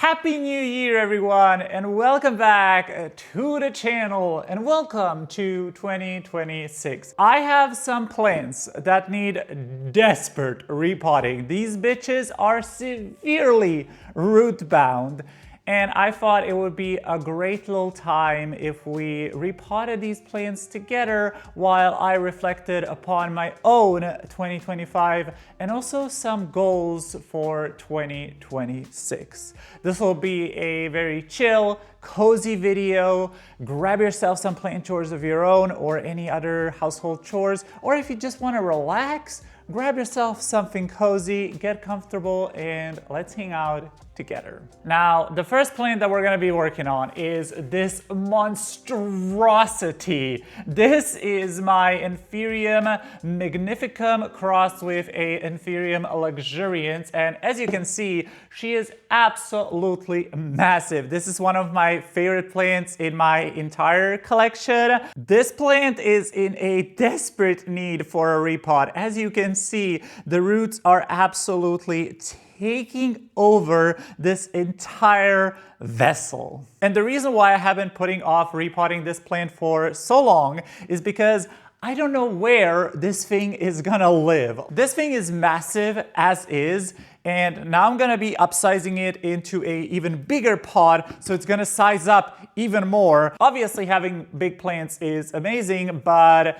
Happy New Year, everyone, and welcome back to the channel, and welcome to 2026. I have some plants that need desperate repotting. These bitches are severely root bound, and I thought it would be a great little time if we repotted these plants together while I reflected upon my own 2025 and also some goals for 2026. This will be a very chill, cozy video. Grab yourself some plant chores of your own or any other household chores, or if you just want to relax, grab yourself something cozy, get comfortable, and let's hang out together. Now, the first plant that we're gonna be working on is this monstrosity. This is my Anthurium magnificum crossed with a Anthurium luxurians, and as you can see, she is absolutely massive. This is one of my favorite plants in my entire collection. This plant is in a desperate need for a repot. As you can see, the roots are absolutely taking over this entire vessel. And the reason why I have been putting off repotting this plant for so long is because I don't know where this thing is gonna live. This thing is massive as is, and now I'm gonna be upsizing it into a even bigger pot, so it's gonna size up even more. Obviously, having big plants is amazing, but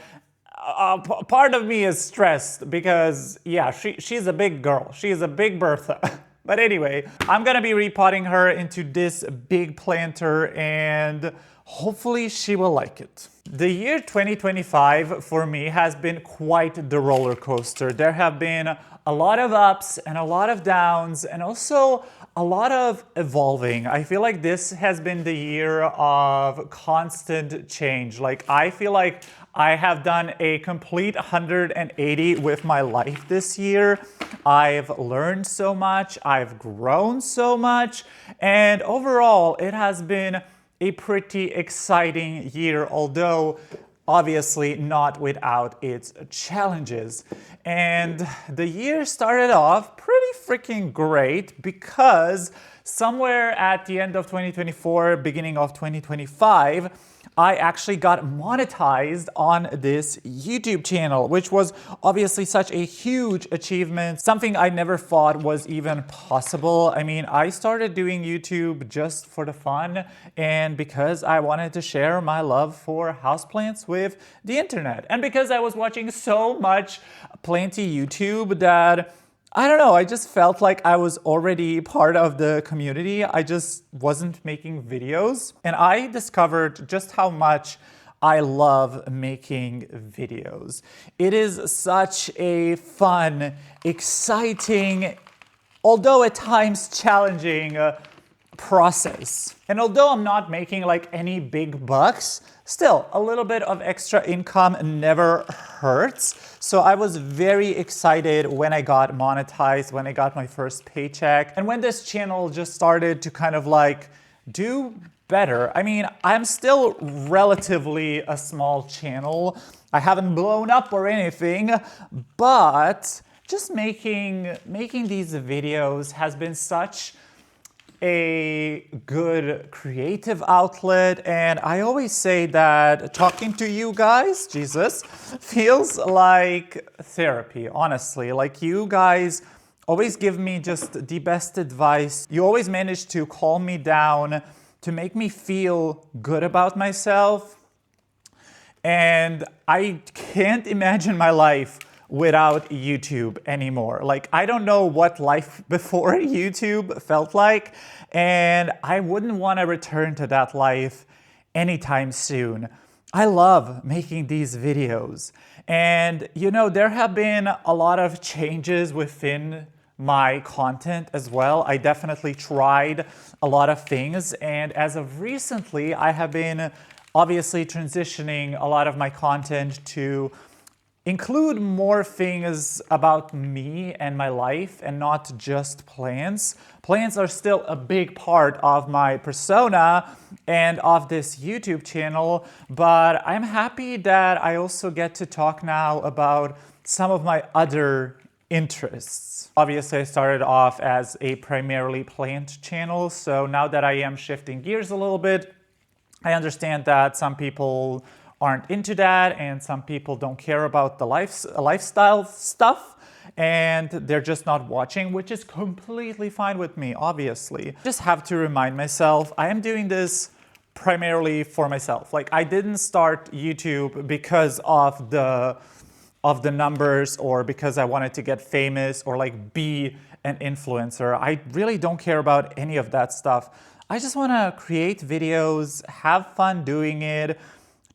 part of me is stressed because, yeah, she's a big girl. She is a big Bertha. But anyway, I'm gonna be repotting her into this big planter and hopefully she will like it. The year 2025 for me has been quite the roller coaster. There have been a lot of ups and a lot of downs and also a lot of evolving. I feel like this has been the year of constant change. Like, I feel like I have done a complete 180 with my life this year. I've learned so much, I've grown so much, and overall it has been a pretty exciting year, although obviously not without its challenges. And the year started off pretty freaking great because somewhere at the end of 2024, beginning of 2025, I actually got monetized on this YouTube channel, which was obviously such a huge achievement, something I never thought was even possible. I mean, I started doing YouTube just for the fun and because I wanted to share my love for houseplants with the internet. And because I was watching so much planty YouTube that I don't know, I just felt like I was already part of the community. I just wasn't making videos. And I discovered just how much I love making videos. It is such a fun, exciting, although at times challenging process. And although I'm not making like any big bucks, still a little bit of extra income never hurts. So I was very excited when I got monetized, when I got my first paycheck, and when this channel just started to kind of like do better. I mean, I'm still relatively a small channel. I haven't blown up or anything, but just making these videos has been such a good creative outlet, and I always say that talking to you guys, Jesus, feels like therapy, honestly. Like, you guys always give me just the best advice. You always manage to calm me down, to make me feel good about myself, and I can't imagine my life without YouTube anymore. Like, I don't know what life before YouTube felt like, and I wouldn't want to return to that life anytime soon. I love making these videos. And you know, there have been a lot of changes within my content as well. I definitely tried a lot of things, and as of recently, I have been obviously transitioning a lot of my content to include more things about me and my life and not just plants. Plants are still a big part of my persona and of this YouTube channel, but I'm happy that I also get to talk now about some of my other interests. Obviously, I started off as a primarily plant channel, so now that I am shifting gears a little bit, I understand that some people aren't into that and some people don't care about the lifestyle stuff and they're just not watching, which is completely fine with me, obviously. Just have to remind myself, I am doing this primarily for myself. Like, I didn't start YouTube because of the numbers or because I wanted to get famous or like be an influencer. I really don't care about any of that stuff. I just want to create videos, have fun doing it,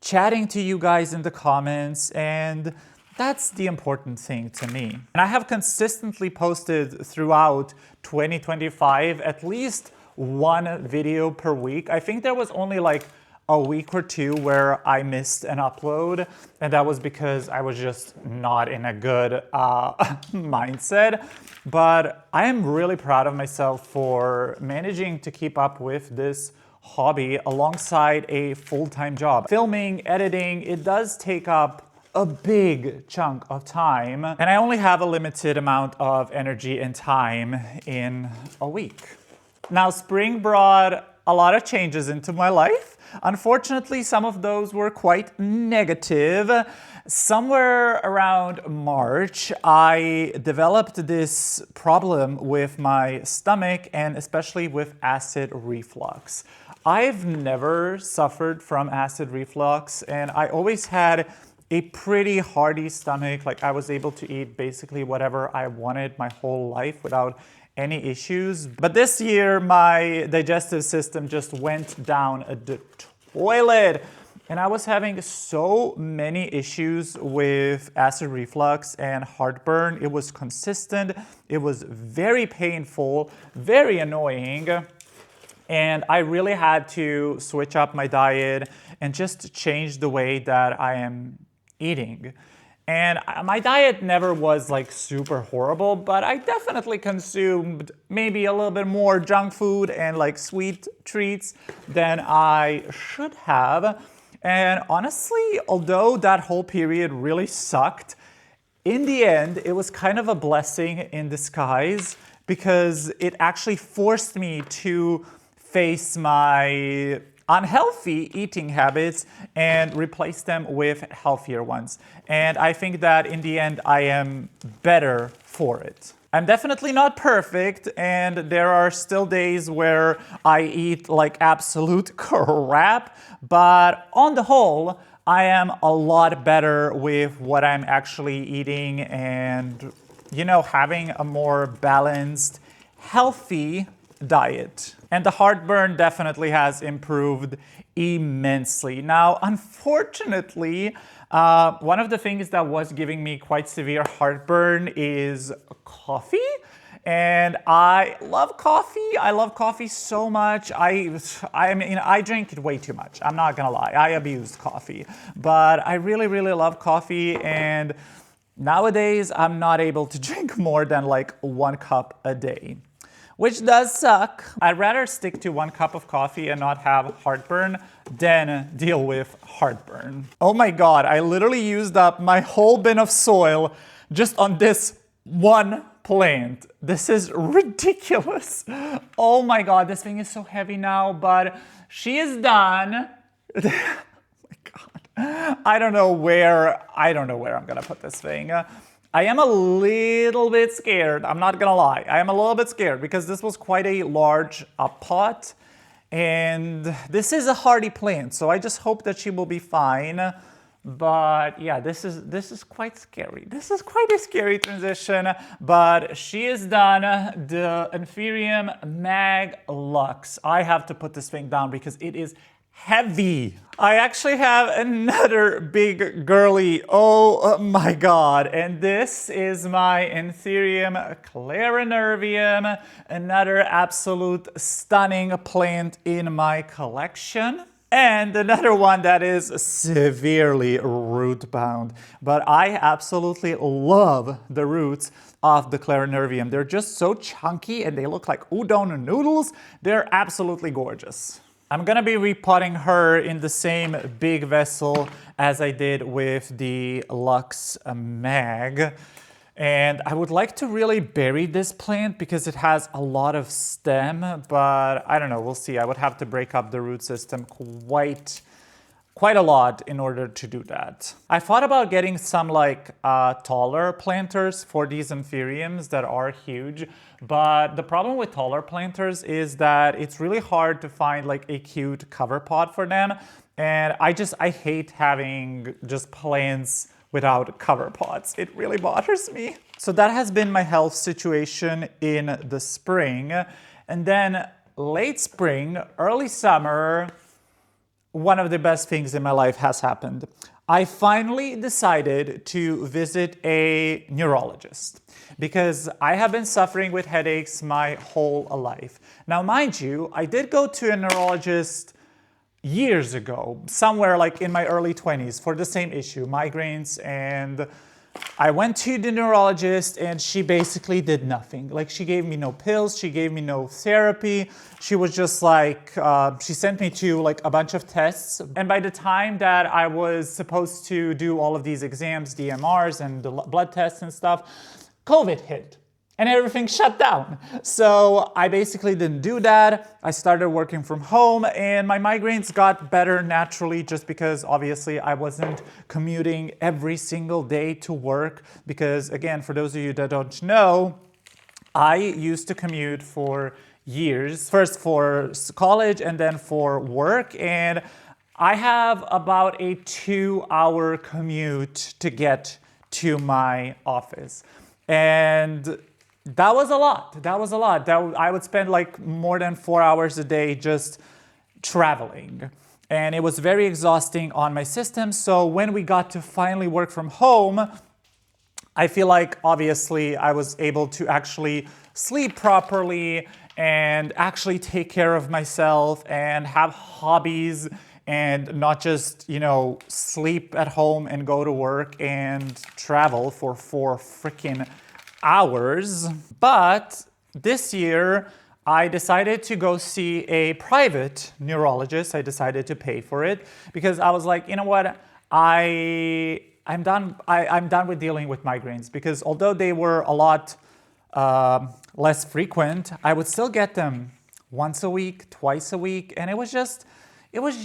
chatting to you guys in the comments, and that's the important thing to me. And I have consistently posted throughout 2025 at least one video per week. I think there was only like a week or two where I missed an upload, and that was because I was just not in a good mindset. But I am really proud of myself for managing to keep up with this hobby alongside a full-time job. Filming, editing, it does take up a big chunk of time, and I only have a limited amount of energy and time in a week. Now, spring brought a lot of changes into my life. Unfortunately, some of those were quite negative. Somewhere around March, I developed this problem with my stomach and especially with acid reflux. I've never suffered from acid reflux, and I always had a pretty hearty stomach. Like, I was able to eat basically whatever I wanted my whole life without any issues. But this year, my digestive system just went down the toilet. And I was having so many issues with acid reflux and heartburn. It was consistent. It was very painful, very annoying. And I really had to switch up my diet and just change the way that I am eating. And my diet never was like super horrible, but I definitely consumed maybe a little bit more junk food and like sweet treats than I should have. And honestly, although that whole period really sucked, in the end, it was kind of a blessing in disguise because it actually forced me to face my unhealthy eating habits and replace them with healthier ones. And I think that in the end, I am better for it. I'm definitely not perfect, and there are still days where I eat like absolute crap, but on the whole, I am a lot better with what I'm actually eating and, you know, having a more balanced, healthy diet. And the heartburn definitely has improved immensely. Now, unfortunately, one of the things that was giving me quite severe heartburn is coffee. And I love coffee. I love coffee so much. I mean, I drink it way too much. I'm not gonna lie. I abused coffee. But I really, really love coffee. And nowadays, I'm not able to drink more than like 1 cup a day, which does suck. I'd rather stick to 1 cup of coffee and not have heartburn than deal with heartburn. Oh my God, I literally used up my whole bin of soil just on this one plant. This is ridiculous. Oh my God, this thing is so heavy now, but she is done. Oh my God. I don't know where I'm gonna put this thing. I am a little bit scared, I'm not gonna lie. I am a little bit scared because this was quite a large pot, and this is a hardy plant, so I just hope that she will be fine. But yeah, this is quite scary. This is quite a scary transition, but she is done. The Inferium Mag Lux. I have to put this thing down because it is heavy. I actually have another big girly, oh my God, and this is my Inferium clarinervium, another absolute stunning plant in my collection. And another one that is severely root bound. But I absolutely love the roots of the clarinervium. They're just so chunky and they look like udon noodles. They're absolutely gorgeous. I'm gonna be repotting her in the same big vessel as I did with the Lux Mag. And I would like to really bury this plant because it has a lot of stem, but I don't know, we'll see. I would have to break up the root system quite a lot in order to do that. I thought about getting some like taller planters for these anthuriums that are huge, but the problem with taller planters is that it's really hard to find like a cute cover pot for them. And I hate having just plants without cover pots. It really bothers me. So that has been my health situation in the spring. And then late spring, early summer, one of the best things in my life has happened. I finally decided to visit a neurologist because I have been suffering with headaches my whole life. Now, mind you, I did go to a neurologist years ago, somewhere like in my early 20s for the same issue, migraines, and I went to the neurologist and she basically did nothing. Like she gave me no pills, she gave me no therapy. She was just like, she sent me to like a bunch of tests. And by the time that I was supposed to do all of these exams, DMRs and the blood tests and stuff, COVID hit. And everything shut down. So I basically didn't do that. I started working from home and my migraines got better naturally just because obviously I wasn't commuting every single day to work. Because again, for those of you that don't know, I used to commute for years, first for college and then for work. And I have about a 2-hour commute to get to my office. And that was a lot. I would spend like more than 4 hours a day just traveling. And it was very exhausting on my system. So when we got to finally work from home, I feel like obviously I was able to actually sleep properly and actually take care of myself and have hobbies and not just, sleep at home and go to work and travel for 4 freaking hours. But this year, I decided to go see a private neurologist. I decided to pay for it because I was like, you know what? I'm done with dealing with migraines because although they were a lot less frequent, I would still get them once a week, twice a week, and it was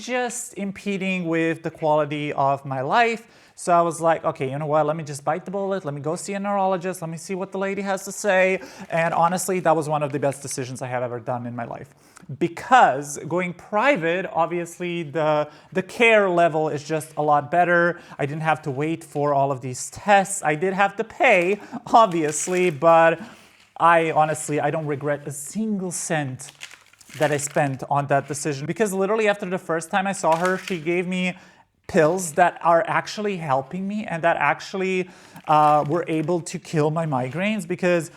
just impeding with the quality of my life. So I was like, okay, you know what? Let me just bite the bullet. Let me go see a neurologist. Let me see what the lady has to say. And honestly, that was one of the best decisions I have ever done in my life. Because going private, obviously the care level is just a lot better. I didn't have to wait for all of these tests. I did have to pay, obviously, but I don't regret a single cent that I spent on that decision. Because literally after the first time I saw her, she gave me pills that are actually helping me and that actually were able to kill my migraines, because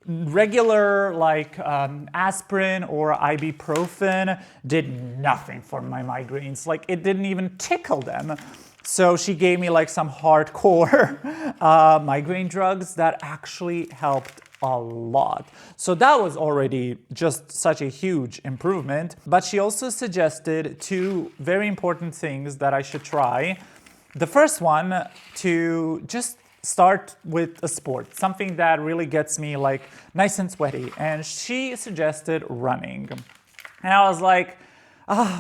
regular like aspirin or ibuprofen did nothing for my migraines. Like it didn't even tickle them. So she gave me like some hardcore migraine drugs that actually helped a lot. So that was already just such a huge improvement. But she also suggested 2 very important things that I should try. The first one, to just start with a sport, something that really gets me like nice and sweaty. And she suggested running. And I was like,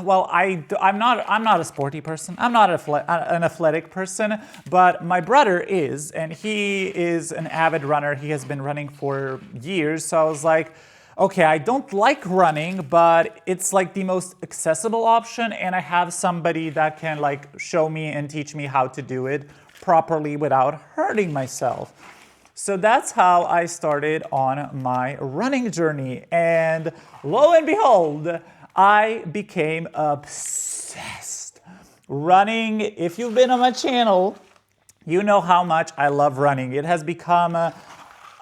well, I'm not a sporty person. I'm not an athletic person, but my brother is, and he is an avid runner. He has been running for years. So I was like, okay, I don't like running, but it's like the most accessible option, and I have somebody that can like show me and teach me how to do it properly without hurting myself. So that's how I started on my running journey, and lo and behold, I became obsessed. Running, if you've been on my channel, you know how much I love running. It has become,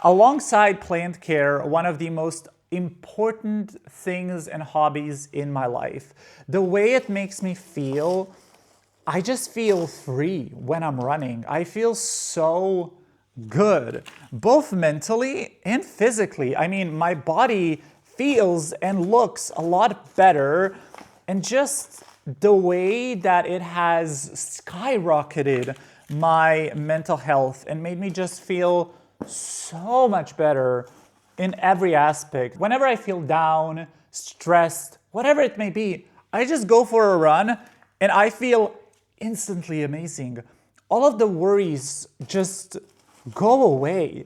alongside plant care, one of the most important things and hobbies in my life. The way it makes me feel, I just feel free when I'm running. I feel so good, both mentally and physically. I mean, my body feels and looks a lot better, and just the way that it has skyrocketed my mental health and made me just feel so much better in every aspect. Whenever I feel down, stressed, whatever it may be, I just go for a run and I feel instantly amazing. All of the worries just go away.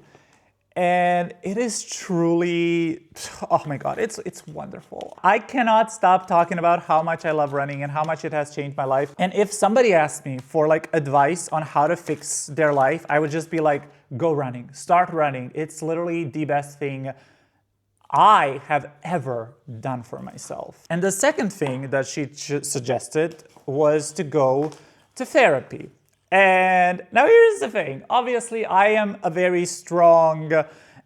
And it is truly, oh my God, it's wonderful. I cannot stop talking about how much I love running and how much it has changed my life. And if somebody asked me for like advice on how to fix their life, I would just be like, go running, start running. It's literally the best thing I have ever done for myself. And the second thing that she suggested was to go to therapy. And now here's the thing. Obviously, I am a very strong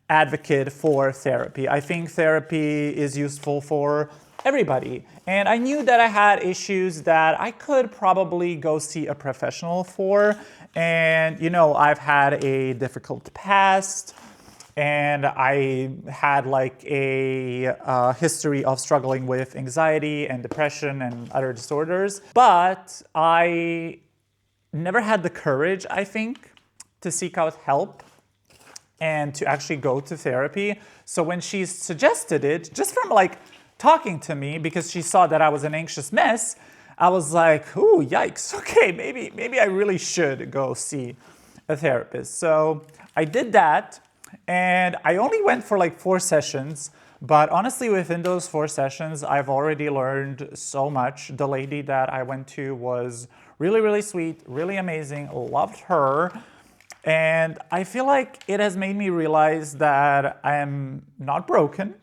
advocate for therapy. I think therapy is useful for everybody. And I knew that I had issues that I could probably go see a professional for. And, you know, I've had a difficult past. And I had like a history of struggling with anxiety and depression and other disorders. But I never had the courage, I think, to seek out help and to actually go to therapy. So when she suggested it, just from like talking to me, because she saw that I was an anxious mess, I was like, ooh, yikes. Okay, maybe I really should go see a therapist. So I did that, and I only went for like 4 sessions. But honestly, within those 4 sessions, I've already learned so much. The lady that I went to was really, really sweet, really amazing, loved her. And I feel like it has made me realize that I am not broken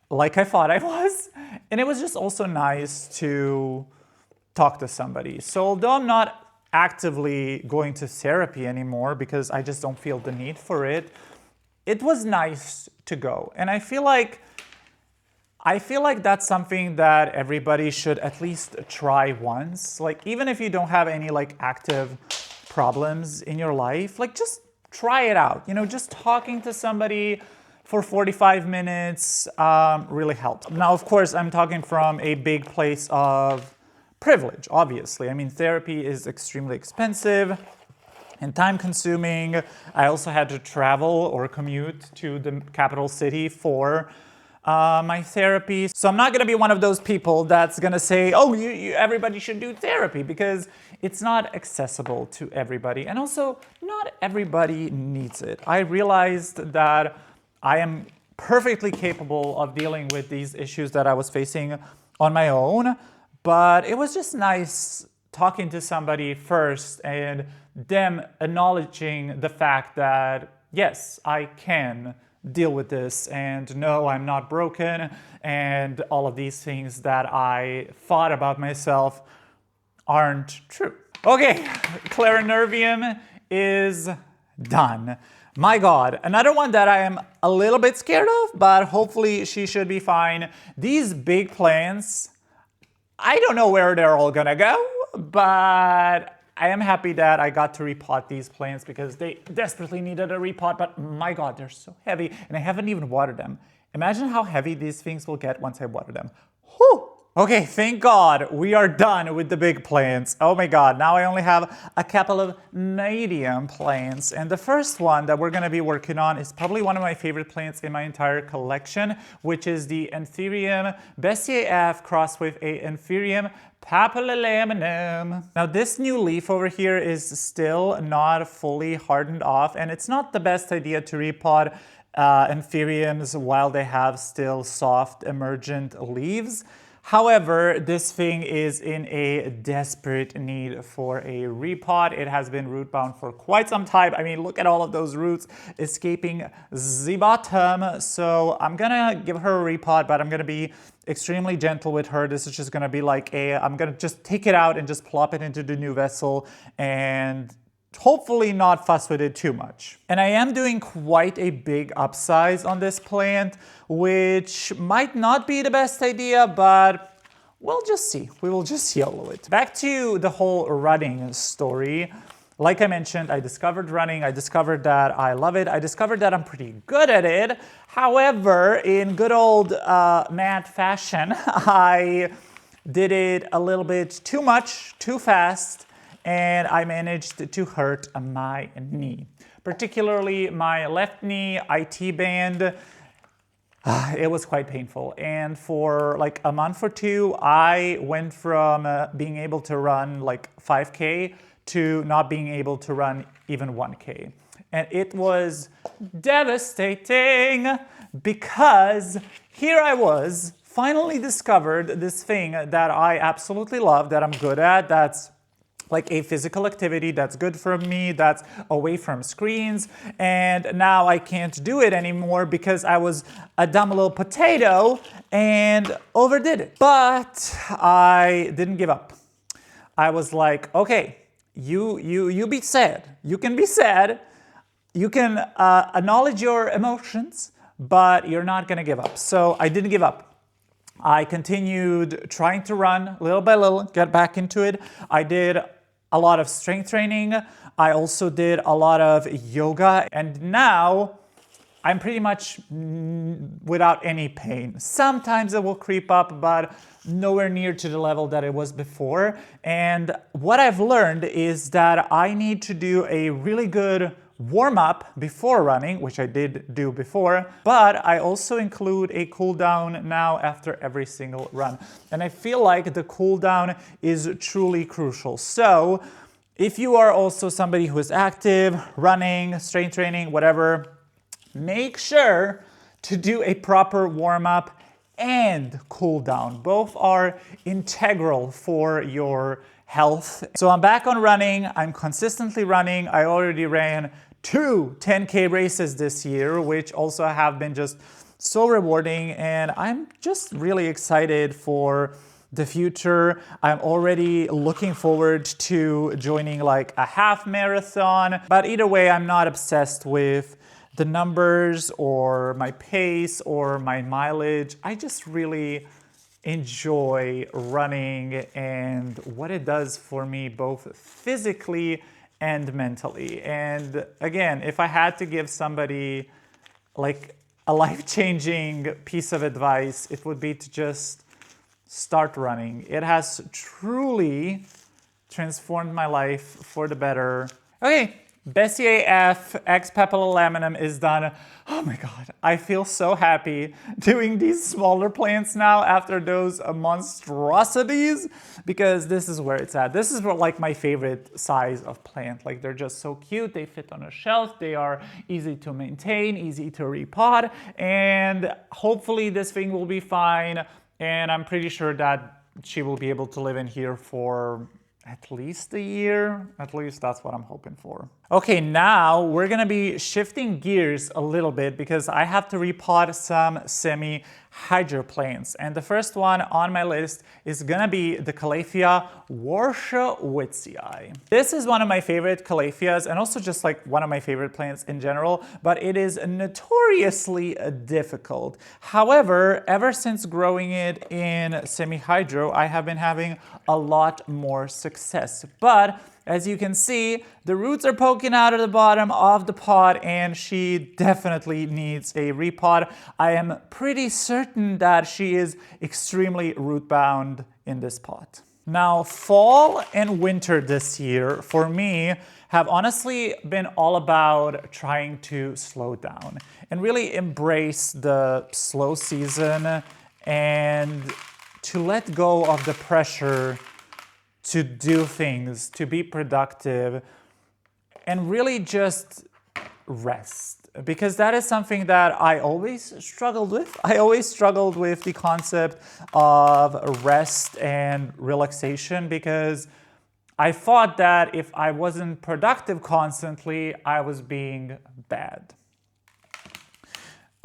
like I thought I was. And it was just also nice to talk to somebody. So although I'm not actively going to therapy anymore because I just don't feel the need for it, it was nice to go. And I feel like that's something that everybody should at least try once. Like, even if you don't have any like active problems in your life, like just try it out. You know, just talking to somebody for 45 minutes really helped. Now, of course, I'm talking from a big place of privilege, obviously. I mean, therapy is extremely expensive and time consuming. I also had to travel or commute to the capital city for my therapy. So I'm not going to be one of those people that's going to say, oh, everybody should do therapy, because it's not accessible to everybody. And also, not everybody needs it. I realized that I am perfectly capable of dealing with these issues that I was facing on my own. But it was just nice talking to somebody first and them acknowledging the fact that, yes, I can deal with this, and no, I'm not broken, and all of these things that I thought about myself aren't true. Okay, clarinervium is done. My God, another one that I am a little bit scared of, but hopefully she should be fine. These big plants, I don't know where they're all gonna go, but I am happy that I got to repot these plants because they desperately needed a repot, but my God, they're so heavy, and I haven't even watered them. Imagine how heavy these things will get once I water them. Whew! Okay, thank God we are done with the big plants. Oh my God, now I only have a couple of medium plants. And the first one that we're gonna be working on is probably one of my favorite plants in my entire collection, which is the Anthurium Bessieff crossed with a Anthurium papillilaminum. Now this new leaf over here is still not fully hardened off, and it's not the best idea to repot Anthuriums while they have still soft emergent leaves. However, this thing is in a desperate need for a repot. It has been root bound for quite some time. I mean, look at all of those roots escaping the bottom. So I'm gonna give her a repot, but I'm gonna be extremely gentle with her. This is just gonna be like I'm gonna just take it out and just plop it into the new vessel and hopefully not fuss with it too much. And I am doing quite a big upsize on this plant, which might not be the best idea, but we'll just see. We will just YOLO it. Back to the whole running story. Like I mentioned, I discovered running. I discovered that I love it. I discovered that I'm pretty good at it. However, in good old mad fashion, I did it a little bit too much, too fast, and I managed to hurt my knee. particularly my left knee IT band. It was quite painful. And for like a month or two, I went from being able to run like 5K to not being able to run even 1K. And it was devastating because here I was, finally discovered this thing that I absolutely love, that I'm good at, that's like a physical activity that's good for me, that's away from screens, and now I can't do it anymore because I was a dumb little potato and overdid it. But I didn't give up. I was like, okay, you be sad. You can be sad. You can acknowledge your emotions, but you're not gonna give up. So I didn't give up. I continued trying to run little by little, get back into it. I did a lot of strength training. I also did a lot of yoga, and now I'm pretty much without any pain. Sometimes it will creep up, but nowhere near to the level that it was before. And what I've learned is that I need to do a really good warm-up before running, which I did do before, but I also include a cool down now after every single run. And I feel like the cool down is truly crucial. So if you are also somebody who is active, running, strength training, whatever, make sure to do a proper warm-up and cool down. Both are integral for your health. So I'm back on running. I'm consistently running. I already ran 2 10K races this year, which also have been just so rewarding. And I'm just really excited for the future. I'm already looking forward to joining like a half marathon. But either way, I'm not obsessed with the numbers or my pace or my mileage. I just really enjoy running and what it does for me both physically and mentally. And again, if I had to give somebody like a life-changing piece of advice, it would be to just start running. It has truly transformed my life for the better. Okay, Bessier F X Papillolaminem is done. Oh my God, I feel so happy doing these smaller plants now after those monstrosities, because this is where it's at. This is what, like, my favorite size of plant. Like, they're just so cute. They fit on a shelf. They are easy to maintain, easy to repot, and hopefully this thing will be fine. And I'm pretty sure that she will be able to live in here for at least a year. At least that's what I'm hoping for. Okay, now we're gonna be shifting gears a little bit because I have to repot some semi-hydroplanes. And the first one on my list is gonna be the Calathea warscewitzii. This is one of my favorite Calatheas and also just like one of my favorite plants in general, but it is notoriously difficult. However, ever since growing it in semi-hydro, I have been having a lot more success. But as you can see, the roots are poking out of the bottom of the pot and she definitely needs a repot. I am pretty certain that she is extremely root bound in this pot. Now, fall and winter this year for me have honestly been all about trying to slow down and really embrace the slow season and to let go of the pressure to do things, to be productive, and really just rest. Because that is something that I always struggled with. I always struggled with the concept of rest and relaxation because I thought that if I wasn't productive constantly, I was being bad.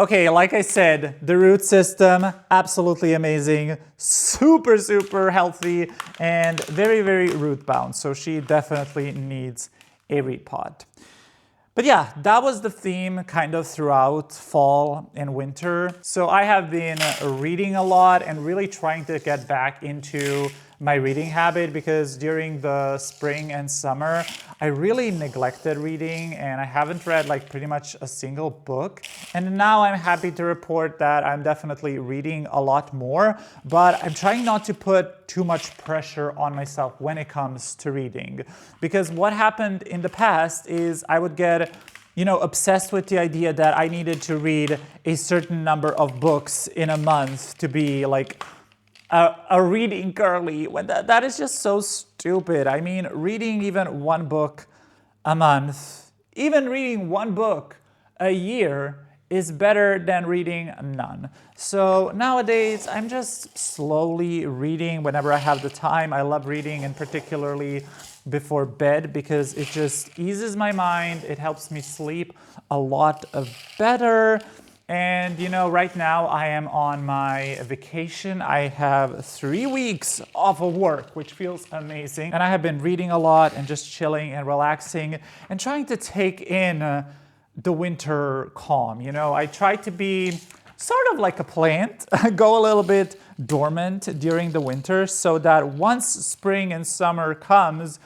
Okay, like I said, the root system, absolutely amazing, super, super healthy, and very, very root bound. So she definitely needs a repot. But yeah, that was the theme kind of throughout fall and winter. So I have been reading a lot and really trying to get back into my reading habit because during the spring and summer, I really neglected reading and I haven't read like pretty much a single book. And now I'm happy to report that I'm definitely reading a lot more, but I'm trying not to put too much pressure on myself when it comes to reading. Because what happened in the past is I would get obsessed with the idea that I needed to read a certain number of books in a month to be like a reading girly, when that is just so stupid. I mean, reading even one book a month, even reading one book a year is better than reading none. So nowadays, I'm just slowly reading whenever I have the time. I love reading, and particularly before bed, because it just eases my mind. It helps me sleep a lot better. And right now I am on my vacation. I have 3 weeks off of work, which feels amazing. And I have been reading a lot and just chilling and relaxing and trying to take in the winter calm. I try to be sort of like a plant, go a little bit dormant during the winter so that once spring and summer comes,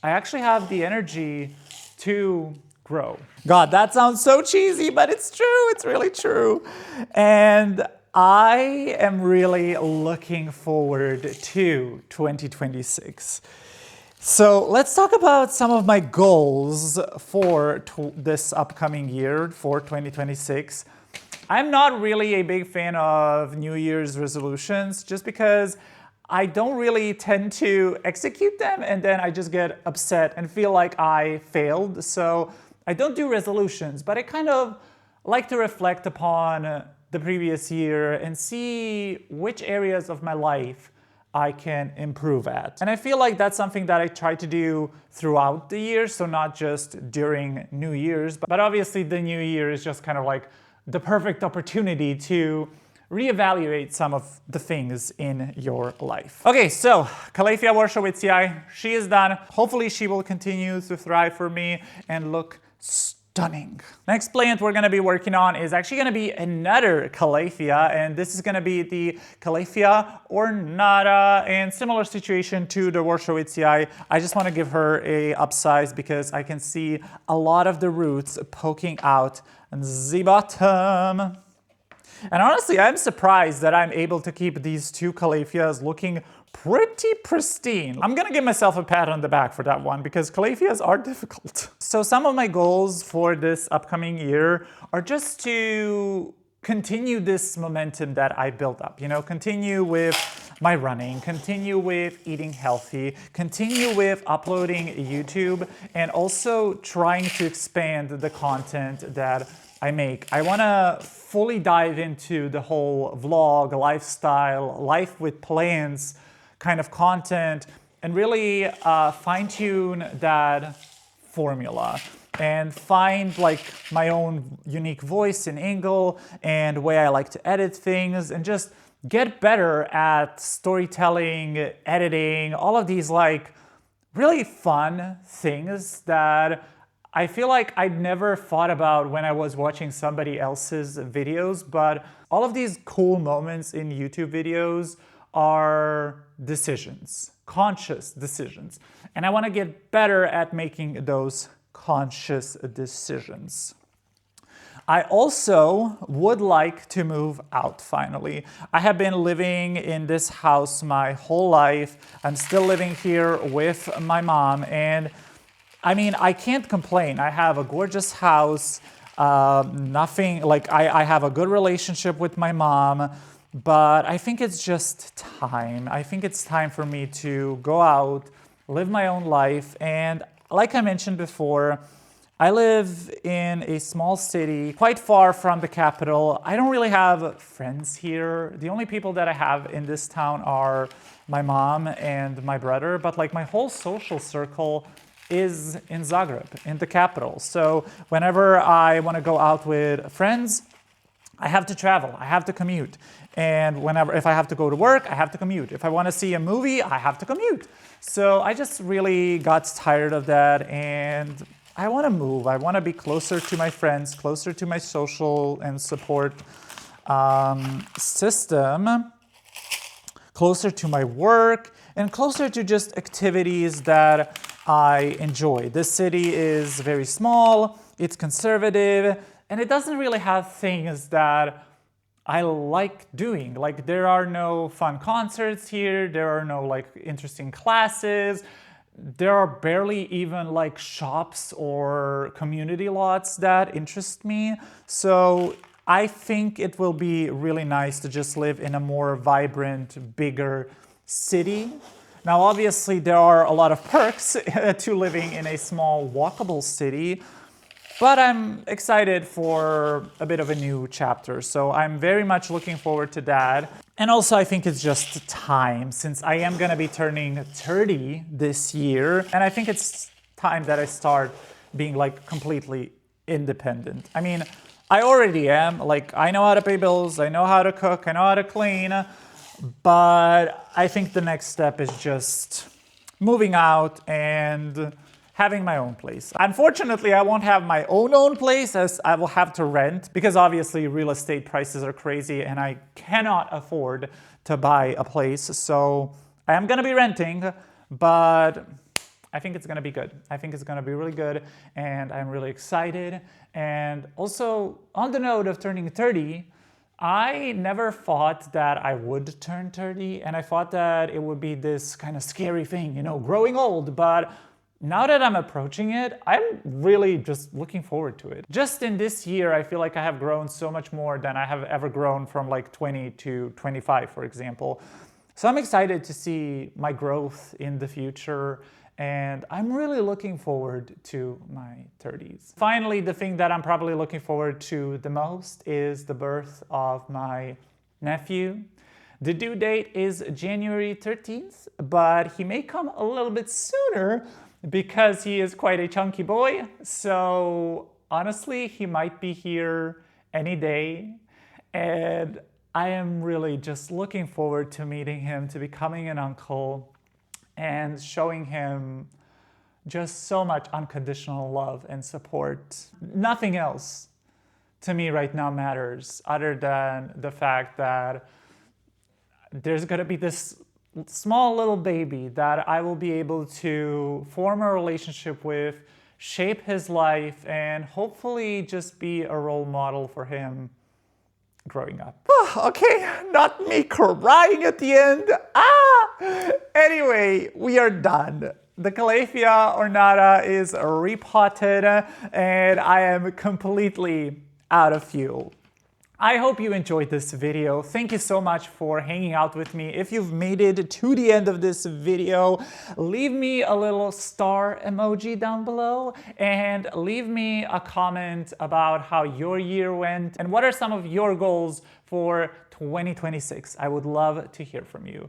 I actually have the energy to grow. God, that sounds so cheesy, but it's true. It's really true. And I am really looking forward to 2026. So let's talk about some of my goals for this upcoming year, for 2026. I'm not really a big fan of New Year's resolutions just because I don't really tend to execute them, and then I just get upset and feel like I failed. So I don't do resolutions, but I kind of like to reflect upon the previous year and see which areas of my life I can improve at. And I feel like that's something that I try to do throughout the year, so not just during New Year's, but obviously the New Year is just kind of like the perfect opportunity to reevaluate some of the things in your life. Okay, so Kalefia Warszawiecki, she is done. Hopefully she will continue to thrive for me and look stunning. Next plant we're going to be working on is actually going to be another Kalefia, and this is going to be the Kalefia ornata, and similar situation to the Warszawiecki. I just want to give her a upsize because I can see a lot of the roots poking out on the bottom. And honestly, I'm surprised that I'm able to keep these two Kalefias looking pretty pristine. I'm gonna give myself a pat on the back for that one because Kalefias are difficult. So some of my goals for this upcoming year are just to continue this momentum that I built up. Continue with my running, continue with eating healthy, continue with uploading YouTube, and also trying to expand the content that I make. I want to fully dive into the whole vlog, lifestyle, life with plans kind of content, and really fine-tune that formula and find like my own unique voice and angle and way I like to edit things, and just get better at storytelling, editing, all of these like really fun things that I feel like I'd never thought about when I was watching somebody else's videos, but all of these cool moments in YouTube videos are decisions, conscious decisions. And I want to get better at making those conscious decisions. I also would like to move out finally. I have been living in this house my whole life. I'm still living here with my mom, and I mean, I can't complain. I have a gorgeous house, nothing, like I have a good relationship with my mom, but I think it's just time. I think it's time for me to go out, live my own life, and like I mentioned before, I live in a small city, quite far from the capital. I don't really have friends here. The only people that I have in this town are my mom and my brother, but like my whole social circle is in Zagreb, in the capital. So whenever I want to go out with friends, I have to travel, I have to commute. And if I have to go to work, I have to commute. If I want to see a movie, I have to commute. So I just really got tired of that, and I want to move. I want to be closer to my friends, closer to my social and support system, closer to my work, and closer to just activities that I enjoy. This city is very small, it's conservative, and it doesn't really have things that I like doing. Like, there are no fun concerts here, there are no like interesting classes. there are barely even like shops or community lots that interest me. So I think it will be really nice to just live in a more vibrant, bigger city. Now, obviously, there are a lot of perks to living in a small, walkable city, but I'm excited for a bit of a new chapter. So I'm very much looking forward to that. And also, I think it's just time, since I am going to be turning 30 this year. And I think it's time that I start being like completely independent. I mean, I already am. Like, I know how to pay bills, I know how to cook, I know how to clean. But I think the next step is just moving out and having my own place. Unfortunately, I won't have my own place, as I will have to rent, because obviously real estate prices are crazy and I cannot afford to buy a place. So I am gonna be renting, but I think it's gonna be good. I think it's gonna be really good, and I'm really excited. And also, on the note of turning 30, I never thought that I would turn 30, and I thought that it would be this kind of scary thing, you know, growing old. But now that I'm approaching it, I'm really just looking forward to it. Just in this year, I feel like I have grown so much more than I have ever grown from like 20 to 25, for example. So I'm excited to see my growth in the future, and I'm really looking forward to my 30s. Finally, the thing that I'm probably looking forward to the most is the birth of my nephew. The due date is January 13th, but he may come a little bit sooner because he is quite a chunky boy. So honestly, he might be here any day. And I am really just looking forward to meeting him, to becoming an uncle, and showing him just so much unconditional love and support. Nothing else to me right now matters other than the fact that there's gonna be this small little baby that I will be able to form a relationship with, shape his life, and hopefully just be a role model for him growing up. Okay, not me crying at the end. Anyway, we are done. The Calathea ornata is repotted, and I am completely out of fuel. I hope you enjoyed this video. Thank you so much for hanging out with me. If you've made it to the end of this video, leave me a little star emoji down below and leave me a comment about how your year went and what are some of your goals for 2026. I would love to hear from you.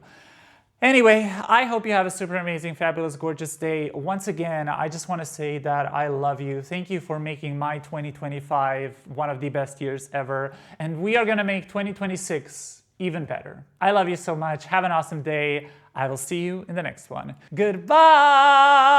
Anyway, I hope you have a super amazing, fabulous, gorgeous day. Once again, I just want to say that I love you. Thank you for making my 2025 one of the best years ever. And we are going to make 2026 even better. I love you so much. Have an awesome day. I will see you in the next one. Goodbye!